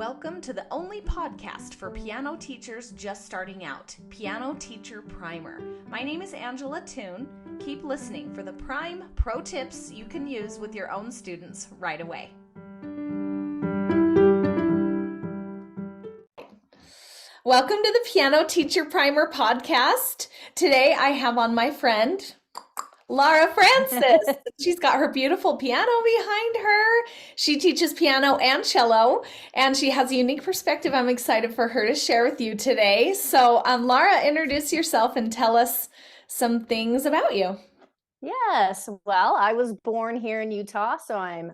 Welcome to the only podcast for piano teachers just starting out, Piano Teacher Primer. My name is Angela Toon. Keep listening for the prime pro tips you can use with your own students right away. Welcome to the Piano Teacher Primer podcast. Today I have on my friend, Laura Francis. She's got her beautiful piano behind her. She teaches piano and cello, and she has a unique perspective I'm excited for her to share with you today. So, Laura, introduce yourself and tell us some things about you. Yes, well, I was born here in Utah, so I'm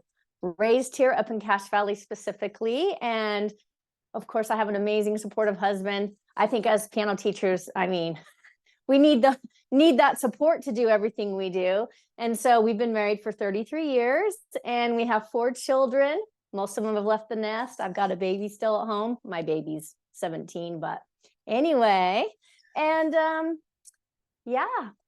raised here up in Cache Valley specifically. And of course, I have an amazing, supportive husband. I think as piano teachers, we need that support to do everything we do. And so we've been married for 33 years and we have 4 children. Most of them have left the nest. I've got a baby still at home. My baby's 17, but anyway. And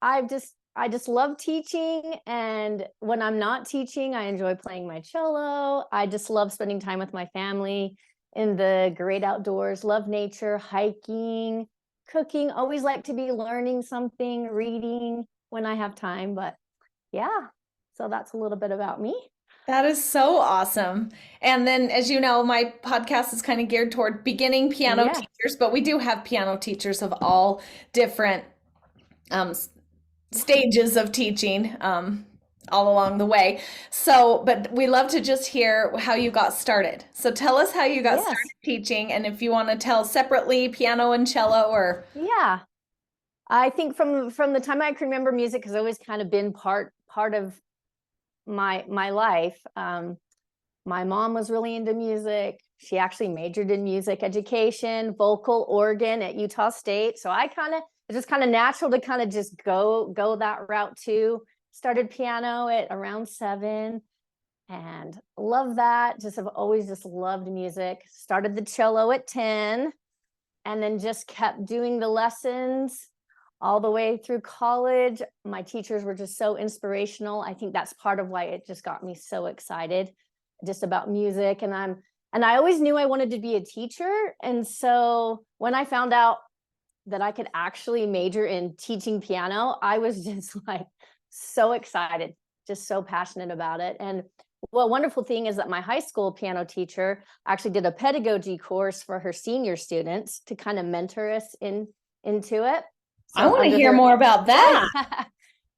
I just love teaching. And when I'm not teaching, I enjoy playing my cello. I just love spending time with my family in the great outdoors, love nature, hiking, cooking, always like to be learning something, reading when I have time. But yeah, so that's a little bit about me. That is so awesome. And then, as you know, my podcast is kind of geared toward beginning piano teachers, but we do have piano teachers of all different stages of teaching all along the way. So, but we love to just hear how you got started. So tell us how you got started teaching, and if you want to tell separately piano and cello or. Yeah, I think from the time I can remember, music has always kind of been part of my life. My mom was really into music. She actually majored in music education, vocal, organ at Utah State. So it's just kind of natural to kind of just go that route too. Started piano at around 7 and love that. Just have always just loved music. Started the cello at 10 and then just kept doing the lessons all the way through college. My teachers were just so inspirational. I think that's part of why it just got me so excited just about music. And I always knew I wanted to be a teacher. And so when I found out that I could actually major in teaching piano, I was just like so excited, just so passionate about it. And what wonderful thing is that my high school piano teacher actually did a pedagogy course for her senior students to kind of mentor us into it. So I want to hear more about that.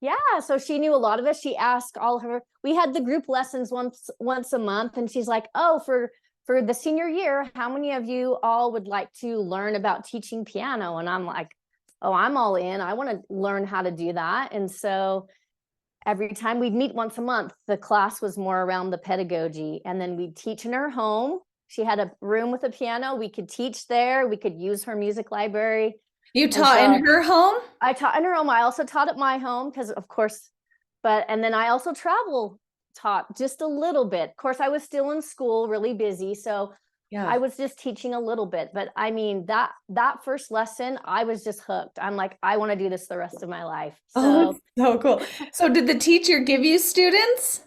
Yeah, so she knew a lot of us. She asked we had the group lessons once a month, and she's like, oh, for the senior year, how many of you all would like to learn about teaching piano? And I'm like, oh, I'm all in. I want to learn how to do that. And so every time we'd meet once a month, the class was more around the pedagogy, and then we'd teach in her home. She had a room with a piano. We could teach there. We could use her music library. You taught in her home? I taught in her home. I also taught at my home because, of course, and then I also taught just a little bit. Of course, I was still in school, really busy. So yeah, I was just teaching a little bit. But I mean, that first lesson, I was just hooked. I'm like, I want to do this the rest of my life. So cool. So did the teacher give you students?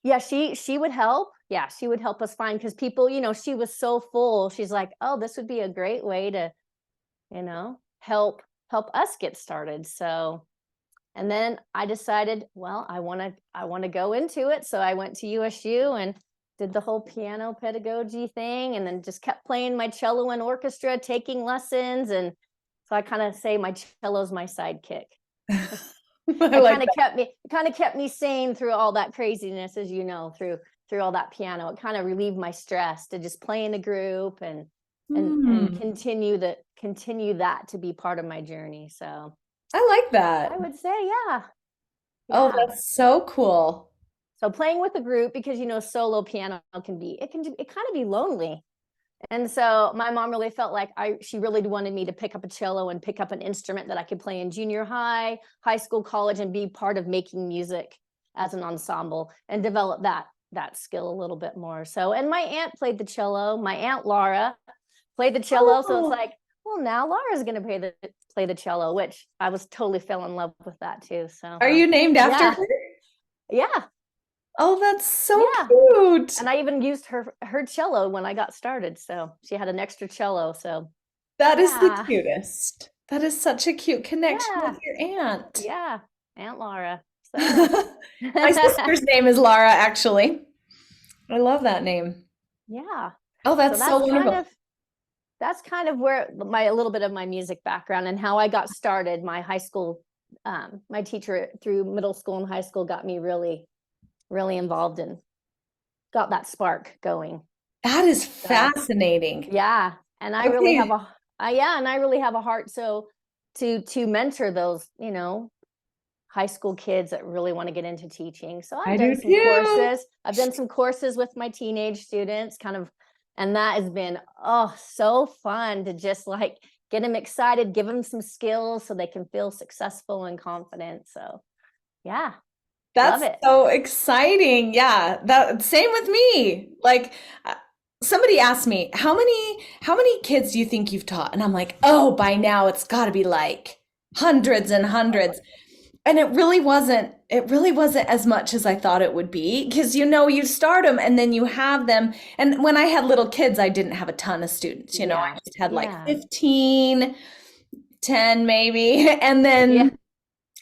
Yeah, she would help. Yeah, she would help us find, because people, she was so full. She's like, oh, this would be a great way to, help us get started. So, and then I decided, well, I want to go into it. So I went to USU and did the whole piano pedagogy thing, and then just kept playing my cello in orchestra, taking lessons. And so I kind of say my cello is my sidekick. It kind of kept me sane through all that craziness, as you know, through all that piano. It kind of relieved my stress to just play in a group and continue that to be part of my journey. So I like that. I would say, yeah. Oh, that's so cool. So playing with a group, because solo piano can kind of be lonely. And so my mom really felt like she really wanted me to pick up a cello and pick up an instrument that I could play in junior high school, college, and be part of making music as an ensemble and develop that skill a little bit more. So, and my aunt played the cello. My aunt Laura played the cello. So it's like, well, now Laura's going to play the cello, which I was totally fell in love with that too. So are you named after her? Yeah. Oh, that's so Yeah. cute. And I even used her cello when I got started. So she had an extra cello. So That is the yeah. cutest. That is such a cute connection with Yeah. your aunt. Yeah. Aunt Laura. So My sister's name is Lara, actually. I love that name. yeah. Oh, So that's so wonderful. that's kind of where my a little bit of my music background and how I got started. My high school, my teacher through middle school and high school got me really, really involved and got that spark going. That is So fascinating. yeah, and I really have Okay, a yeah, and I really have a heart so to mentor those, high school kids that really want to get into teaching. So I I've do done some too. courses. I've done some courses with my teenage students, kind of, and that has been so fun to just like get them excited, give them some skills so they can feel successful and confident. So yeah, love That's it. so exciting. Yeah, that same with me. Like uh, somebody asked me, how many kids do you think you've taught? And I'm like, "Oh, by now it's got to be like hundreds and hundreds." And it really wasn't as much as I thought it would be because you start them and then you have them. And when I had little kids, I didn't have a ton of students, I Yeah, just had like yeah, 15, 10 maybe. And yeah. then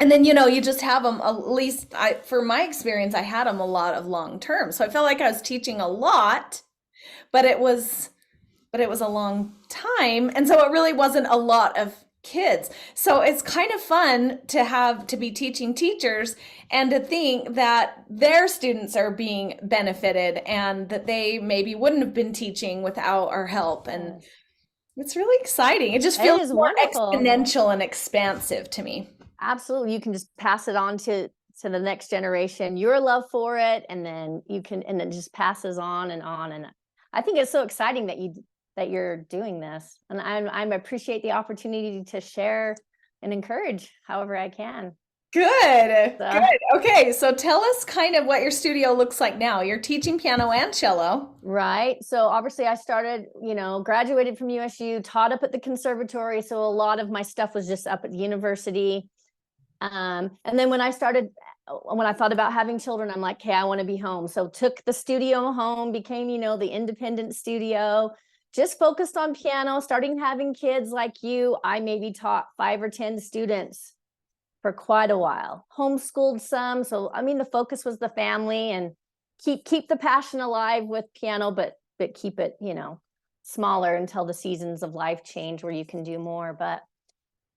and then you just have them at least for my experience I had them a lot of long term. So I felt like I was teaching a lot, but it was a long time. And so it really wasn't a lot of kids. So it's kind of fun to be teaching teachers and to think that their students are being benefited and that they maybe wouldn't have been teaching without our help. And Yes. it's really exciting. It just It feels is more wonderful. exponential and expansive to me. Absolutely. You can just pass it on to the next generation, your love for it, and then it just passes on and on. And I think it's so exciting that you're doing this. And I'm appreciate the opportunity to share and encourage however I can. Good, good. So Okay, so tell us kind of what your studio looks like now. You're teaching piano and cello. right. So obviously I started, graduated from USU, taught up at the conservatory. So a lot of my stuff was just up at the university. And then when I thought about having children, I'm like, okay, I want to be home. So took the studio home, became, the independent studio, just focused on piano, starting having kids like you. I maybe taught 5 or 10 students for quite a while, homeschooled some. So, I mean, the focus was the family and keep the passion alive with piano, but keep it, smaller until the seasons of life change where you can do more.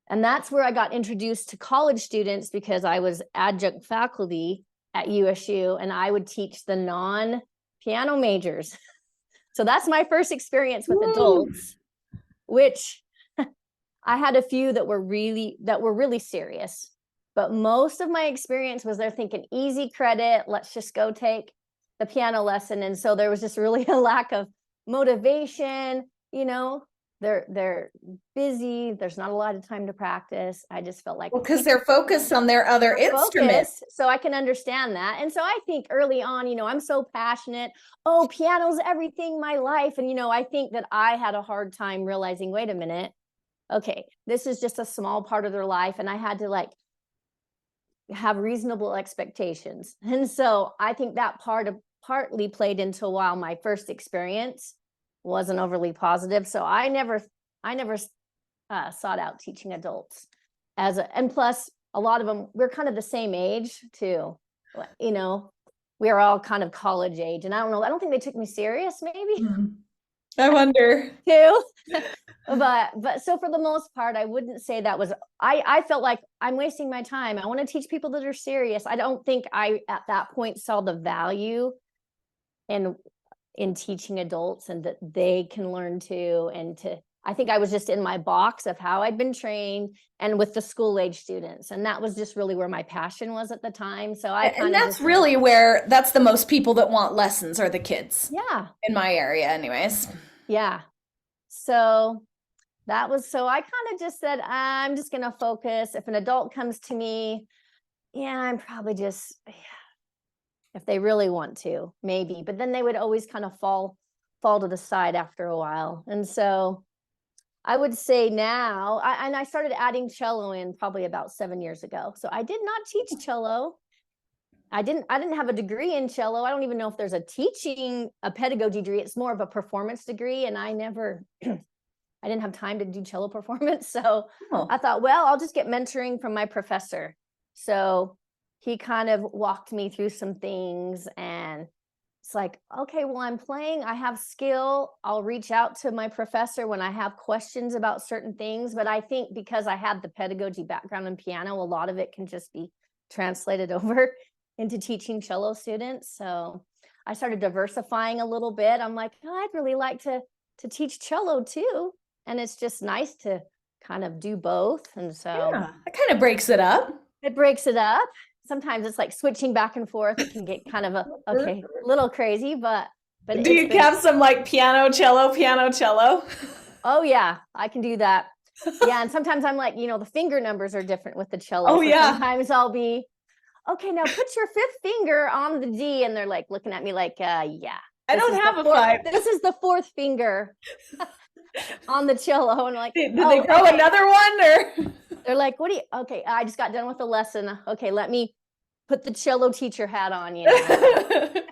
And that's where I got introduced to college students because I was adjunct faculty at USU and I would teach the non-piano majors. So that's my first experience with Woo. adults, which I had a few that were really serious. But most of my experience was they're thinking easy credit, let's just go take the piano lesson. And so there was just really a lack of motivation, they're busy, there's not a lot of time to practice. I just felt like Well, because teaching they're focused on their other their instrument. focus, so I can understand that. And so I think early on, I'm so passionate. Oh, piano's everything, my life. And I think that I had a hard time realizing, wait a minute, okay, this is just a small part of their life. And I had to like have reasonable expectations. And so I think that partly played into while my first experience wasn't overly positive. So I never sought out teaching adults and plus a lot of them, we're kind of the same age too. You know, we're all kind of college age, and I don't know. I don't think they took me serious, maybe Hmm. I wonder. too. But so for the most part, I wouldn't say that was. I felt like I'm wasting my time. I want to teach people that are serious. I don't think I at that point saw the value in teaching adults and that they can learn too, and to I think I was just in my box of how I'd been trained and with the school age students. And that was just really where my passion was at the time. So I And kind of that's just went, really where that's the most people that want lessons are the kids yeah, in my area, anyways. yeah. So so I kind of just said, I'm just going to focus. If an adult comes to me, yeah, I'm probably just, yeah, if they really want to, maybe. But then they would always kind of fall to the side after a while. And so I would say now, and I started adding cello in probably about 7 years ago. So I did not teach cello I didn't have a degree in cello. I don't even know if there's a pedagogy degree. It's more of a performance degree. And I never, I didn't have time to do cello performance. So Oh, I thought, well, I'll just get mentoring from my professor. So he kind of walked me through some things, and it's like, okay, well, I'm playing, I have skill. I'll reach out to my professor when I have questions about certain things. But I think because I had the pedagogy background in piano, a lot of it can just be translated over into teaching cello students. So I started diversifying a little bit. I'm like, oh, I'd really like to teach cello too. And it's just nice to kind of do both. And so yeah. That kind of breaks it up. it breaks it up. Sometimes it's like switching back and forth. It can get kind of a little crazy, but Do you have some like piano, cello? Oh yeah, I can do that. Yeah, and sometimes I'm like, the finger numbers are different with the cello. Oh, So yeah. sometimes I'll be, okay, now put your fifth finger on the D, and they're like looking at me like, yeah. I don't have a five. This is the fourth finger on the cello, and like, did they grow another one, or? They're like, what do you? Okay, I just got done with the lesson. Okay, let me put the cello teacher hat on. That'd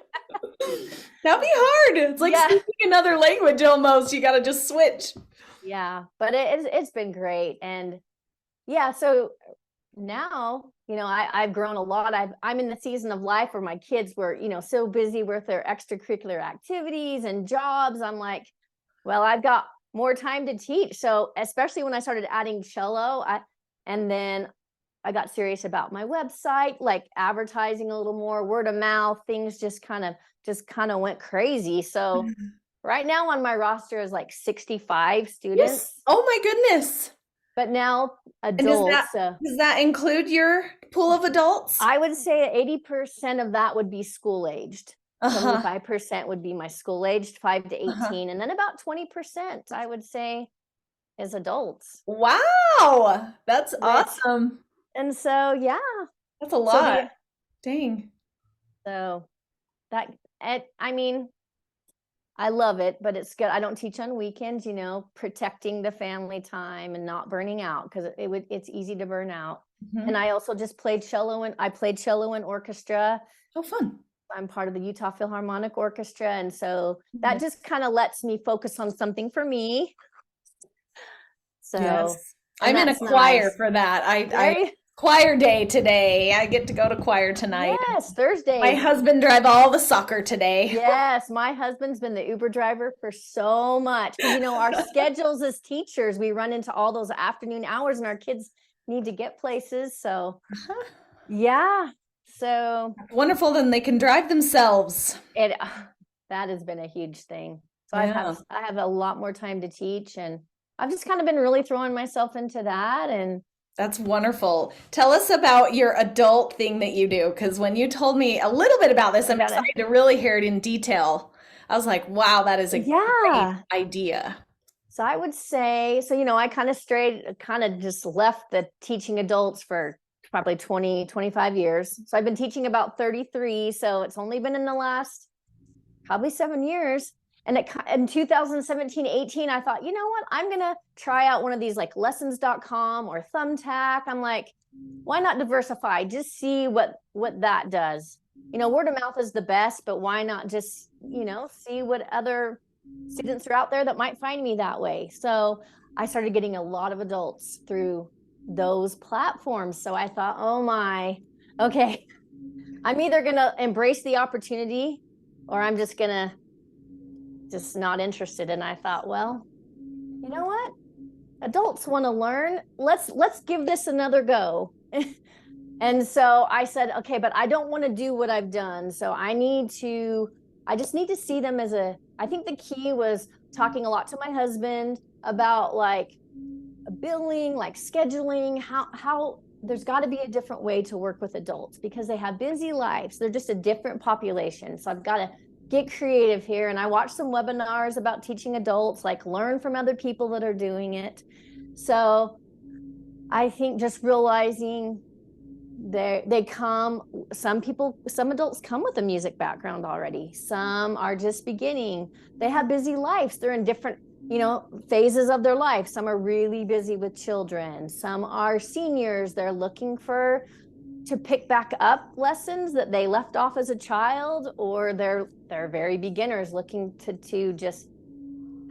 be hard. It's like speaking another language almost. You got to just switch. Yeah, but it's been great. And yeah, so now, I've grown a lot. I'm in the season of life where my kids were, so busy with their extracurricular activities and jobs. I'm like, well, I've got more time to teach. So especially when I started adding cello, and then I got serious about my website, like advertising a little more, word of mouth, things just kind of went crazy. So right now on my roster is like 65 students. Yes. Oh my goodness. But now adults. Does that include your pool of adults? I would say 80% of that would be school aged. 75% would be my school aged, 5 to 18. And then about 20%, I would say, is adults. Wow. That's awesome. And so, yeah. That's a lot. Dang. So I mean, I love it, but it's good. I don't teach on weekends, protecting the family time and not burning out, because it's easy to burn out. And I also just played cello, and I played cello in orchestra. Oh, fun. I'm part of the Utah Philharmonic Orchestra. And so that just kind of lets me focus on something for me. So yes. I'm in a choir for that. I choir day today. I get to go to choir tonight. Yes, Thursday. My husband drive all the soccer today. Yes, my husband's been the Uber driver for so much. Our schedules as teachers, we run into all those afternoon hours, and our kids need to get places. So yeah. So wonderful. Then they can drive themselves. That has been a huge thing. So I have a lot more time to teach, and I've just kind of been really throwing myself into that. And that's wonderful. Tell us about your adult thing that you do, because when you told me a little bit about this, I'm excited to really hear it in detail. I was like, wow, that is a great idea. So I would say, I kind of just left the teaching adults for probably 20, 25 years. So I've been teaching about 33. So it's only been in the last probably 7 years. And in 2017, 18, I thought, you know what? I'm going to try out one of these like lessons.com or Thumbtack. I'm like, why not diversify? Just see what that does. Word of mouth is the best, but why not just, see what other students are out there that might find me that way. So I started getting a lot of adults through those platforms. So I thought, oh my, okay, I'm either going to embrace the opportunity, or I'm just going to not interested. And I thought, well, you know what? Adults want to learn. Let's give this another go. And so I said, okay, but I don't want to do what I've done. So I just need to see them as I think the key was talking a lot to my husband about like billing, like scheduling, how there's got to be a different way to work with adults, because they have busy lives. They're just a different population. So I've got to get creative here. And I watched some webinars about teaching adults, like learn from other people that are doing it. So I think just realizing some adults come with a music background already. Some are just beginning. They have busy lives. They're in different, phases of their life. Some are really busy with children. Some are seniors. They're looking for to pick back up lessons that they left off as a child, or they're very beginners looking to just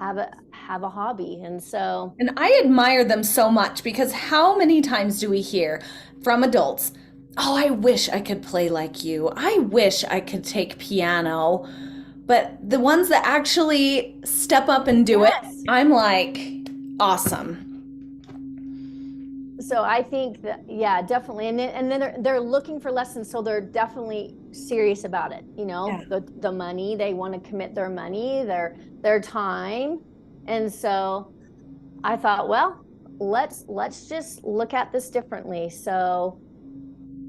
have a hobby. And so And I admire them so much because how many times do we hear from adults, "Oh, I wish I could play like you. I wish I could take piano." But the ones that actually step up and do it, yes, I'm like, awesome. so I think that, yeah, definitely. And then they're looking for lessons, so they're definitely serious about it. Yeah. The money, they want to commit their money, their time. And so I thought, well, let's just look at this differently. So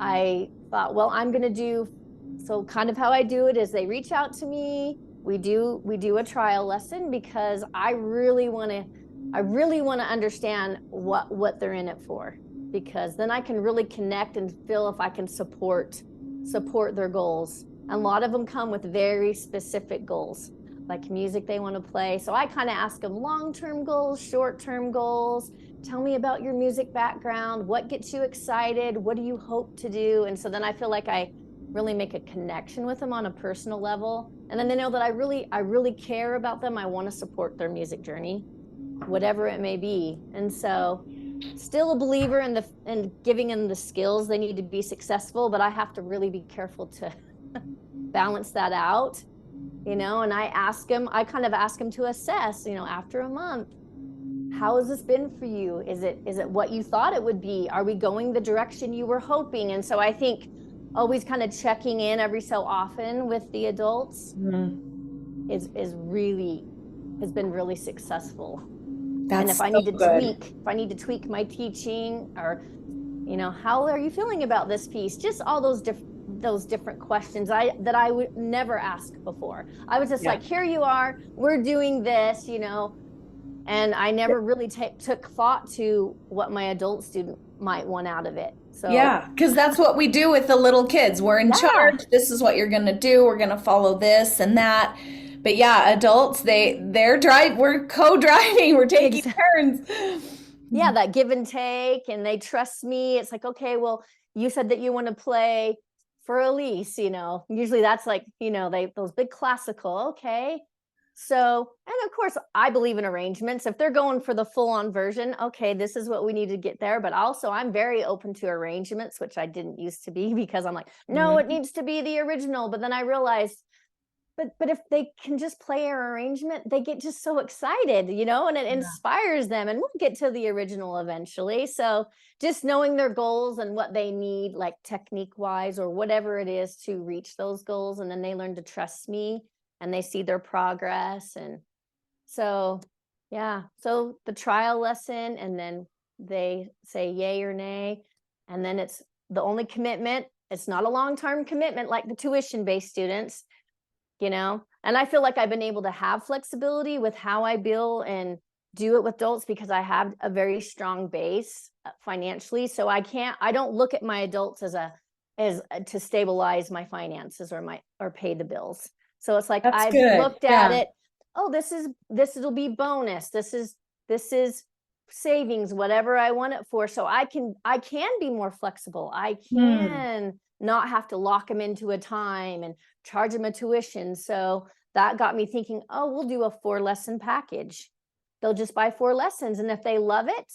I thought, well, I'm going to do, so kind of how I do it is they reach out to me. We do a trial lesson because I really want to understand what they're in it for, because then I can really connect and feel if I can support their goals. And a lot of them come with very specific goals, like music they want to play. So I kind of ask them long-term goals, short-term goals. Tell me about your music background. What gets you excited? What do you hope to do? And so then I feel like I really make a connection with them on a personal level. And then they know that I really care about them. I want to support their music journey, whatever it may be. And so still a believer in giving them the skills they need to be successful, but I have to really be careful to balance that out, and I kind of ask them to assess, after a month, how has this been for you? Is it what you thought it would be? Are we going the direction you were hoping? And so I think always kind of checking in every so often with the adults Mm, has been really successful. And that's if I so need to good. tweak my teaching, or how are you feeling about this piece? Just all those different questions that I would never ask before. I was just Yeah. like, here you are, we're doing this, and I never really took thought to what my adult student might want out of it. So Yeah, because that's what we do with the little kids. We're in yeah, charge. This is what you're gonna do. We're gonna follow this and that. But yeah, adults, they're drive. We're co-driving. We're taking exactly. turns. Yeah, that give and take, and they trust me. It's like, okay, well, you said that you want to play for Elise, usually that's like, those big classical. Okay. So, and of course, I believe in arrangements. If they're going for the full on version, okay, this is what we need to get there. But also, I'm very open to arrangements, which I didn't used to be, because I'm like, no, it Mhm. needs to be the original. But then I realized, but if they can just play our arrangement, they get just so excited, and it inspires them, and we'll get to the original eventually. So just knowing their goals and what they need, like technique wise or whatever it is, to reach those goals, and then they learn to trust me and they see their progress. And so yeah, so the trial lesson, and then they say yay or nay, and then it's the only commitment. It's not a long-term commitment like the tuition-based students, and I feel like I've been able to have flexibility with how I bill and do it with adults, because I have a very strong base financially. So I don't look at my adults as to stabilize my finances or pay the bills. So it's like That's I've good. looked at Yeah. it, oh, this will be bonus, this is savings, whatever I want it for. So I can be more flexible. I Hmm. can not have to lock them into a time and charge them a tuition. So that got me thinking, oh, we'll do a 4 lesson package. They'll just buy 4 lessons. And if they love it,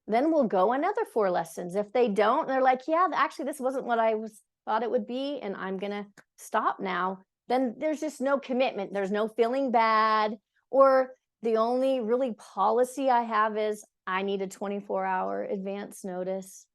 then we'll go another 4 lessons. If they don't, they're like, yeah, actually, this wasn't what I thought it would be, and I'm going to stop now. Then there's just no commitment. There's no feeling bad. Or the only really policy I have is I need a 24-hour advance notice.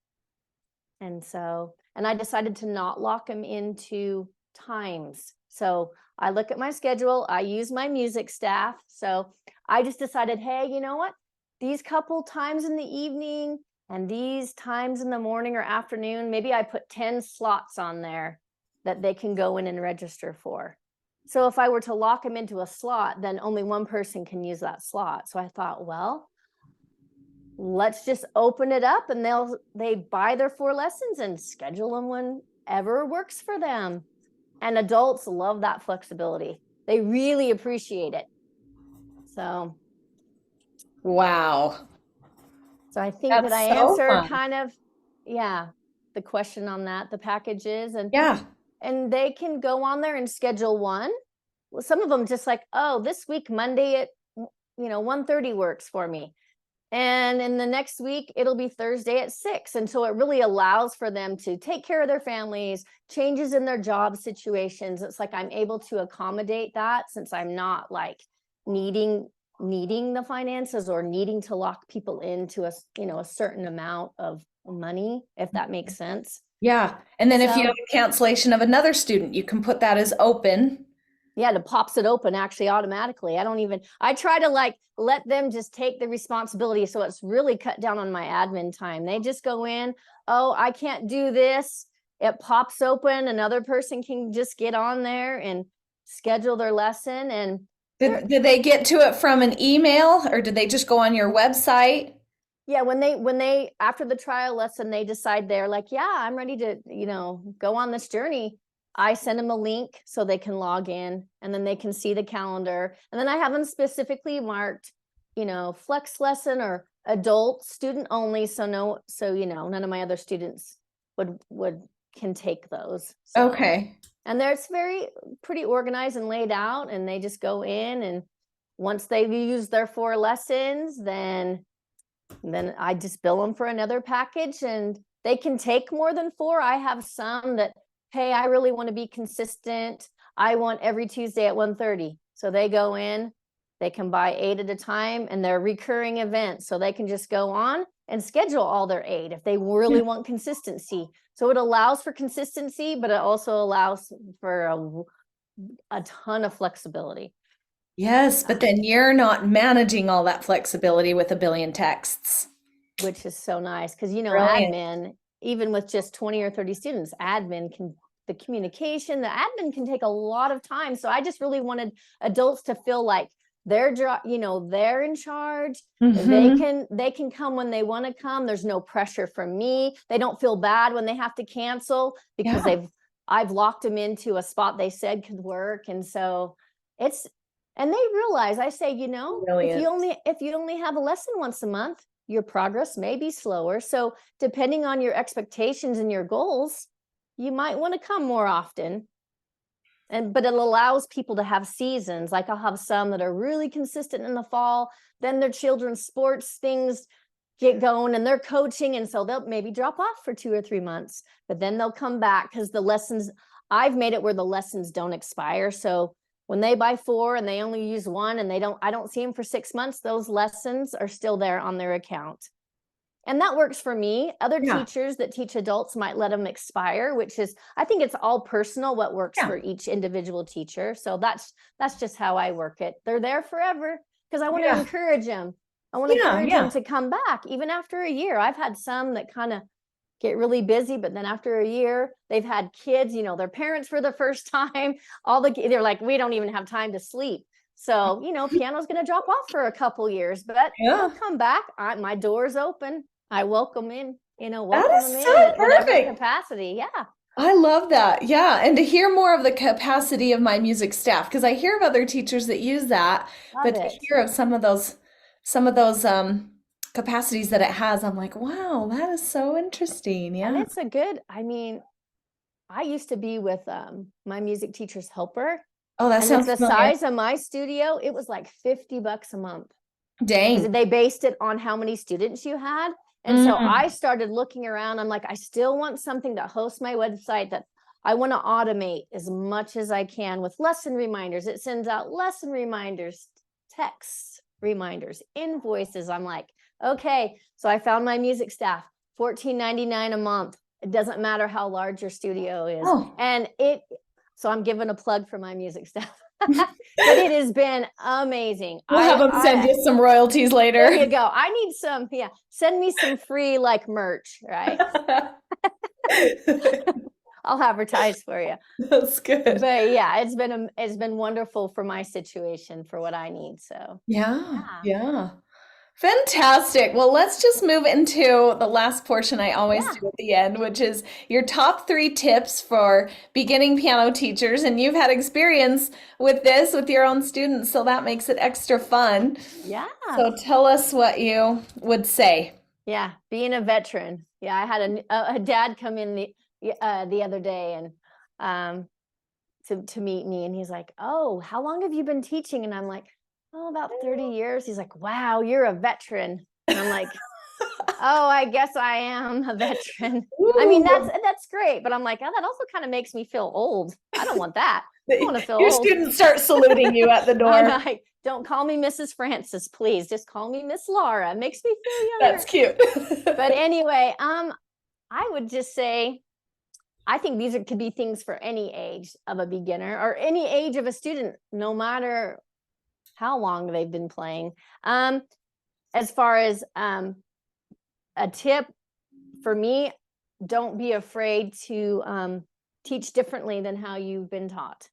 And I decided to not lock them into times. So I look at my schedule, I use my music staff. So I just decided, hey, you know what? These couple times in the evening and these times in the morning or afternoon, maybe I put 10 slots on there that they can go in and register for. So if I were to lock them into a slot, then only one person can use that slot. So I thought, well, let's just open it up, and they buy their 4 lessons and schedule them whenever works for them. And adults love that flexibility. They really appreciate it. So Wow. so I think that I That's so answered fun. kind of, yeah. the question on that, the package is, Yeah. and they can go on there and schedule one. Well, some of them just like, oh, this week Monday at 1:30 works for me, and in the next week it'll be Thursday at 6. And so it really allows for them to take care of their families, changes in their job situations. It's like I'm able to accommodate that, since I'm not like needing the finances or needing to lock people into a certain amount of money, if that makes sense. Yeah. And then if you have So a cancellation of another student, you can put that as open. yeah, it pops it open actually automatically. I try to like let them just take the responsibility. So it's really cut down on my admin time. They just go in, oh, I can't do this. It pops open. Another person can just get on there and schedule their lesson. And Did they get to it from an email or did they just go on your website? yeah, when they after the trial lesson, they decide they're like, yeah, I'm ready to, go on this journey. I send them a link so they can log in, and then they can see the calendar. And then I have them specifically marked, flex lesson or adult student only. So none of my other students would can take those. So, Okay. and there's pretty organized and laid out, and they just go in, and once they've used their 4 lessons, then I just bill them for another package, and they can take more than 4. I have some that, hey, I really want to be consistent. I want every Tuesday at 1:30. So they go in, they can buy 8 at a time, and they're recurring events. So they can just go on and schedule all their 8 if they really want consistency. So it allows for consistency, but it also allows for a ton of flexibility. Yes, but then you're not managing all that flexibility with a billion texts. Which is so nice, because Brilliant. admin, even with just 20 or 30 students, the communication, the admin can take a lot of time. So I just really wanted adults to feel like they're in charge. They can come when they want to come. There's no pressure from me. They don't feel bad when they have to cancel, because Yeah. I've locked them into a spot they said could work. And so and they realize, I say, Brilliant. if you only have a lesson once a month, your progress may be slower. So depending on your expectations and your goals, you might want to come more often. But it allows people to have seasons. Like I'll have some that are really consistent in the fall, then their children's sports things get going and they're coaching, and so they'll maybe drop off for 2 or 3 months, but then they'll come back, because I've made it where the lessons don't expire. So when they buy 4 and they only use 1, and I don't see them for 6 months, those lessons are still there on their account. And that works for me. Other Yeah. teachers that teach adults might let them expire, I think it's all personal what works Yeah. for each individual teacher. So that's just how I work it. They're there forever, because I want to Yeah. encourage them. I want to Yeah. encourage Yeah. them to come back even after a year. I've had some that kind of get really busy, but then after a year, they've had kids, their parents for the first time. They're like, we don't even have time to sleep. So, piano's going to drop off for a couple years, but Yeah. they'll come back. My door's open. I welcome in, That welcome is them so in at whatever perfect. capacity. Yeah. I love that. Yeah. And to hear more of the capacity of my music staff, because I hear of other teachers that use that, Love but to it. hear of some of those capacities that it has, I'm like, wow, that is so interesting. And Yeah. it's I used to be with my music teacher's helper, Oh, that and with sounds the familiar. size of my studio, it was like $50 a month. Dang. Because they based it on how many students you had. And so Mm, I started looking around. I'm like, I still want something to host my website that I want to automate as much as I can with lesson reminders. It sends out lesson reminders, texts, reminders, invoices. I'm like, okay. So I found my music staff, $14.99 a month. It doesn't matter how large your studio is. oh. So I'm giving a plug for my music staff. But it has been amazing. We'll have them send you some royalties There you later. go. I need some, yeah. Send me some free merch, right? I'll advertise for you. That's good. But yeah, it's been wonderful for my situation, for what I need. So Yeah. yeah. Yeah. Fantastic. Well, let's just move into the last portion I always Yeah. do at the end, which is your top 3 tips for beginning piano teachers. And you've had experience with this with your own students, so that makes it extra fun. Yeah. So tell us what you would say. Yeah. Being a veteran. Yeah, I had a dad come in the other day and to meet me, and he's like, "Oh, how long have you been teaching?" And I'm like, "Oh, about 30 years." He's like, "Wow, you're a veteran." And I'm like, "Oh, I guess I am a veteran." I mean, Ooh. that's great, but I'm like, "Oh, that also kind of makes me feel old. I don't want that. I don't want to feel Your old." students start saluting you at the I'm door. like, "Don't call me Mrs. Francis, please. Just call me Miss Laura. It makes me feel That's younger." cute. But anyway, I would just say I think these could be things for any age of a beginner or any age of a student, no matter how long they've been playing. As far as a tip for me, don't be afraid to teach differently than how you've been taught.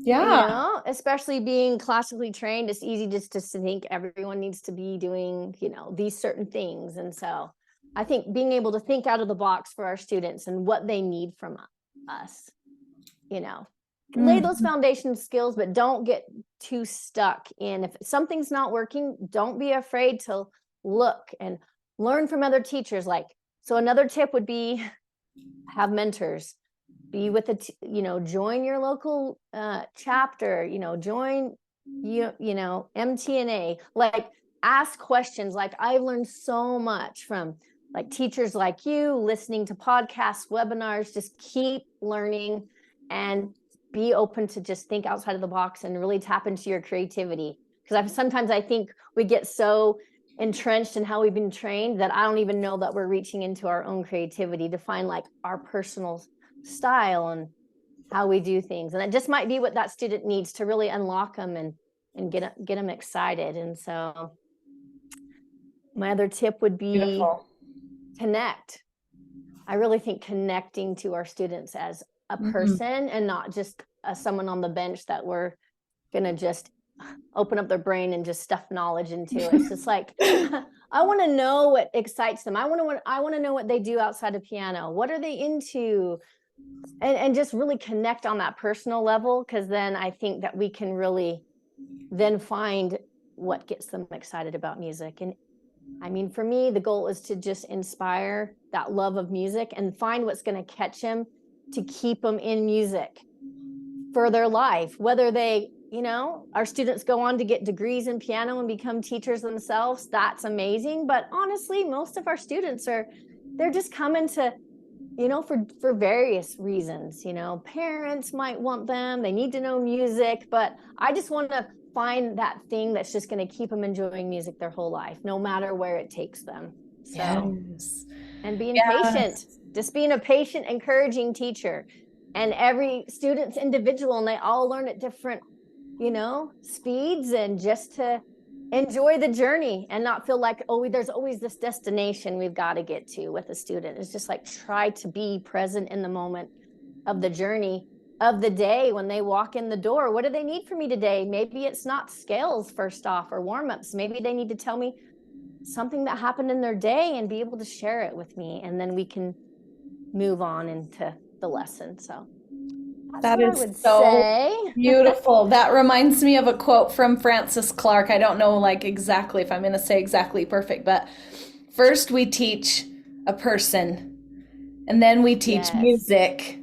Yeah. Especially being classically trained, it's easy just to think everyone needs to be doing, these certain things. And so I think being able to think out of the box for our students and what they need from us, lay those foundation skills, but don't get too stuck in, if something's not working, don't be afraid to look and learn from other teachers. So another tip would be have mentors, be with join your local chapter, join MTNA, ask questions. I've learned so much from teachers like you, listening to podcasts, webinars. Just keep learning and be open to just think outside of the box and really tap into your creativity, because sometimes I think we get so entrenched in how we've been trained that I don't even know that we're reaching into our own creativity to find our personal style and how we do things. And it just might be what that student needs to really unlock them and get them excited. And so my other tip would be Beautiful. connect. I really think connecting to our students as a person and not just someone on the bench that we're gonna just open up their brain and just stuff knowledge into it. It's just I want to know what excites them. I want to know what they do outside of piano. What are they into? And just really connect on that personal level, because then I think that we can really then find what gets them excited about music. And I mean, for me, the goal is to just inspire that love of music and find what's going to catch them to keep them in music for their life. Whether they, our students go on to get degrees in piano and become teachers themselves, that's amazing. But honestly, most of our students they're just coming to, for various reasons. Parents might want them, they need to know music, but I just want to find that thing that's just going to keep them enjoying music their whole life, no matter where it takes them. So, Yes. and being patient, Yes. just being a patient, encouraging teacher. And every student's individual, and they all learn at different, speeds, and just to enjoy the journey and not feel like, oh, there's always this destination we've got to get to with a student. It's just try to be present in the moment of the journey of the day when they walk in the door. What do they need from me today? Maybe it's not scales first off or warm-ups. Maybe they need to tell me something that happened in their day and be able to share it with me, and then we can move on into the lesson. So that's That what I is would so say. beautiful. That reminds me of a quote from Francis Clark. I don't know exactly if I'm going to say exactly perfect, but first we teach a person, and then we teach Yes. music,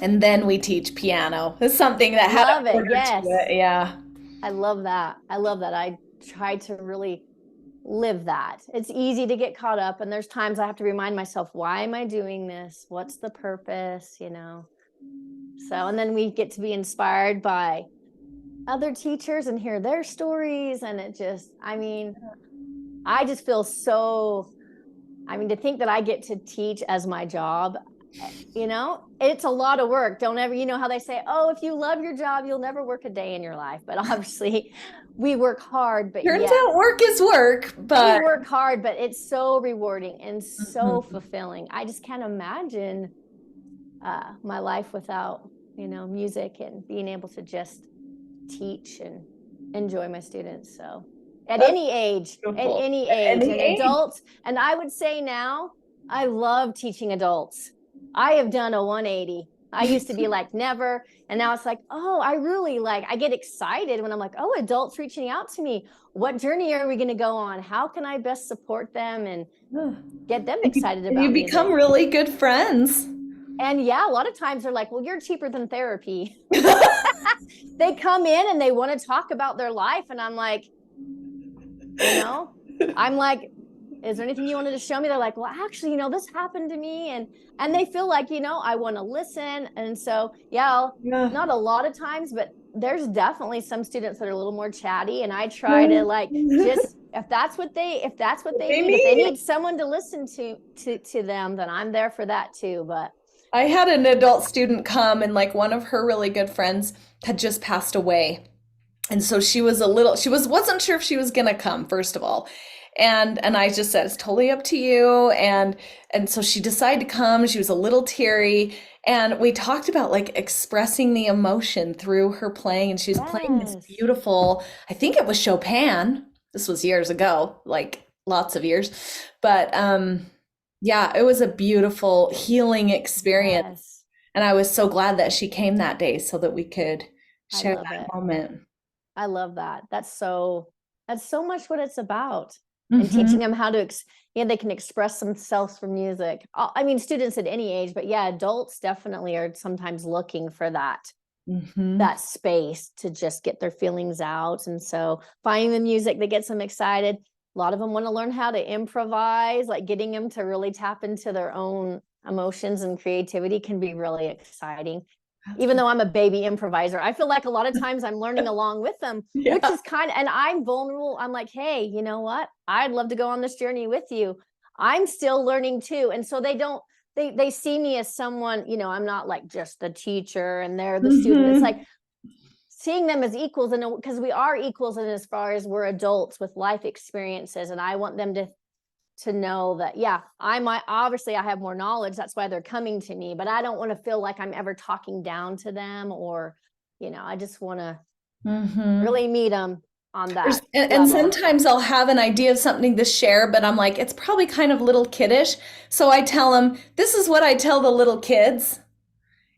and then we teach piano. It's something that had an Love it. order to Yes. it. Yeah. I love that. I love that. I try to really live that. It's easy to get caught up, and there's times I have to remind myself, why am I doing this? What's the purpose? So, and then we get to be inspired by other teachers and hear their stories. And it just, I just feel so, to think that I get to teach as my job, it's a lot of work. Don't ever, how they say, oh, if you love your job, you'll never work a day in your life. But obviously we work hard, but Turns yet out work is work, we but work hard, but it's so rewarding and so fulfilling. I just can't imagine my life without, music and being able to just teach and enjoy my students. So at that's any age, beautiful. At and any age. adults. And I would say now I love teaching adults. I have done a 180. I used to be like, never. And now it's like, oh, I get excited when I'm like, oh, adults reaching out to me. What journey are we going to go on? How can I best support them and get them excited And you about become music? really good friends. And yeah, a lot of times they're like, well, you're cheaper than therapy. They come in and they want to talk about their life. And I'm like, I'm like, is there anything you wanted to show me? They're like, well, actually, this happened to me. And they feel like, I want to listen. And so, yeah, Yeah. not a lot of times, but there's definitely some students that are a little more chatty. And I try to like, just, if that's what they need, if they need someone to listen to them, then I'm there for that too. But I had an adult student come, and like one of her really good friends had just passed away. And so wasn't sure if she was gonna come, first of all. And I just said, it's totally up to you. And so she decided to come. She was a little teary. And we talked about like expressing the emotion through her playing. And she was playing this beautiful, I think it was Chopin. This was years ago, like lots of years. But yeah, it was a beautiful healing experience. yes, And I was so glad that she came that day so that we could I share love that it. moment. I love that. That's so much what it's about. And Hmm. teaching them how to, they can express themselves through music. I mean, students at any age, but yeah, adults definitely are sometimes looking for Hmm. that space to just get their feelings out. And so finding the music that gets them excited. A lot of them want to learn how to improvise, like getting them to really tap into their own emotions and creativity can be really exciting. Even though I'm a baby improviser, I feel like a lot of times I'm learning along with them, which Yeah. is and I'm vulnerable. I'm like, hey, you know what? I'd love to go on this journey with you. I'm still learning too. And so they see me as someone, I'm not like just the teacher and they're the student. It's like Hmm. seeing them as equals, and because we are equals in as far as we're adults with life experiences. And I want them to know that, yeah, obviously I have more knowledge. That's why they're coming to me, but I don't want to feel like I'm ever talking down to them or, I just want to Hmm. really meet them on that And level. sometimes I'll have an idea of something to share, but I'm like, it's probably kind of little kiddish. So I tell them, this is what I tell the little kids.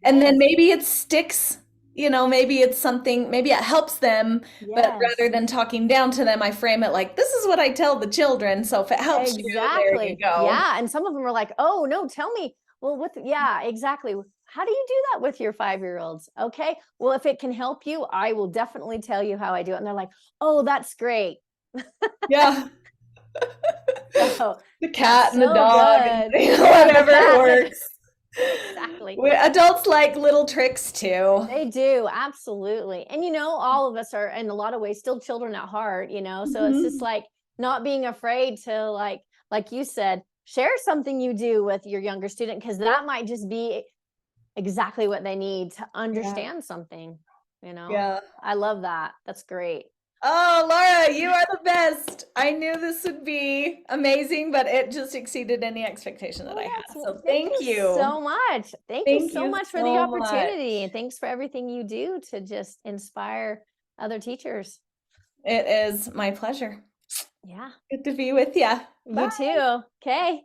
And then Yes. maybe it sticks, maybe it's something, maybe it helps them, but Yes. rather than talking down to them, I frame it like, this is what I tell the children. So if it helps you, there you Exactly. go. Yeah. And some of them are like, oh, no, tell me. Well, yeah, exactly. How do you do that with your 5-year-olds? Okay. Well, if it can help you, I will definitely tell you how I do it. And they're like, oh, that's great. Yeah. So The that's cat and the so dog and good. Yeah. The whatever cat. works. Exactly. Adults like little tricks too. They do. Absolutely. And, all of us are in a lot of ways still children at heart, so it's just Mhm. like not being afraid to like you said, share something you do with your younger student, because that might just be exactly what they need to Yeah. understand something, Yeah. I love that. That's great. Oh, Laura, you are the best. I knew this would be amazing, but it just exceeded any expectation that I Oh, had. So thank thank you you. so much. Thank you Thank so you much for the so much. opportunity, and thanks for everything you do to just inspire other teachers. It is my pleasure. Yeah, Good to be with you. you Bye. too. Okay.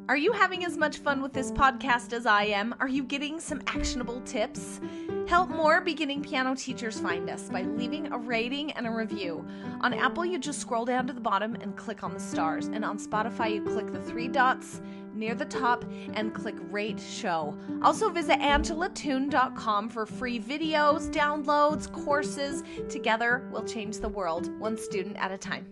Are you having as much fun with this podcast as I am? Are you getting some actionable tips? Help more beginning piano teachers find us by leaving a rating and a review. On Apple, you just scroll down to the bottom and click on the stars. And on Spotify, you click the 3 dots near the top and click Rate Show. Also visit angelatune.com for free videos, downloads, courses. Together, we'll change the world, one student at a time.